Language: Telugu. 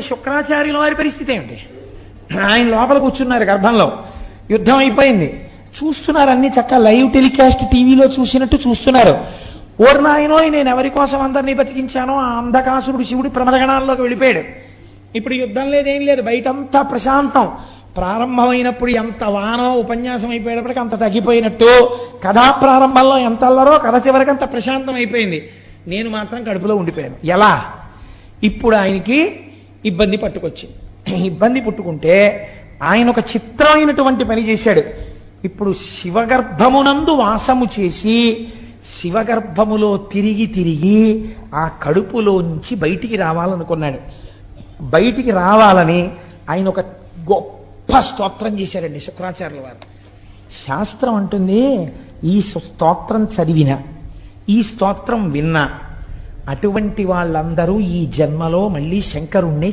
శుక్రాచార్యుల వారి పరిస్థితి ఏమిటి? ఆయన లోపల కూర్చున్నారు గర్భంలో, యుద్ధం అయిపోయింది, చూస్తున్నారు అన్ని చక్కగా లైవ్ టెలికాస్ట్ టీవీలో చూసినట్టు చూస్తున్నారు. ఓర్నాయనో నేను ఎవరి కోసం అందరినీ బతికించానో ఆ అంధకాసురుడు శివుడి ప్రమదగణాల్లోకి వెళ్ళిపోయాడు. ఇప్పుడు యుద్ధం లేదేం లేదు, బయటంతా ప్రశాంతం. ప్రారంభమైనప్పుడు ఎంత వానో, ఉపన్యాసం అయిపోయేటప్పటికి అంత తగ్గిపోయినట్టు, కథా ప్రారంభంలో ఎంత అల్లరో కథ చివరికి అంత ప్రశాంతం అయిపోయింది. నేను మాత్రం కడుపులో ఉండిపోయాను. ఎలా? ఇప్పుడు ఆయనకి ఇబ్బంది పట్టుకొచ్చింది. ఇబ్బంది పుట్టుకుంటే ఆయన ఒక చిత్రమైనటువంటి పని చేశాడు. ఇప్పుడు శివగర్భమునందు వాసము చేసి శివగర్భములో తిరిగి తిరిగి ఆ కడుపులోంచి బయటికి రావాలనుకున్నాడు. బయటికి రావాలని ఆయన ఒక గొప్ప స్తోత్రం చేశారండి శుక్రాచార్యుల వారు. శాస్త్రం అంటుంది, ఈ స్తోత్రం చదివిన, ఈ స్తోత్రం విన్నా అటువంటి వాళ్ళందరూ ఈ జన్మలో మళ్ళీ శంకరుణ్ణి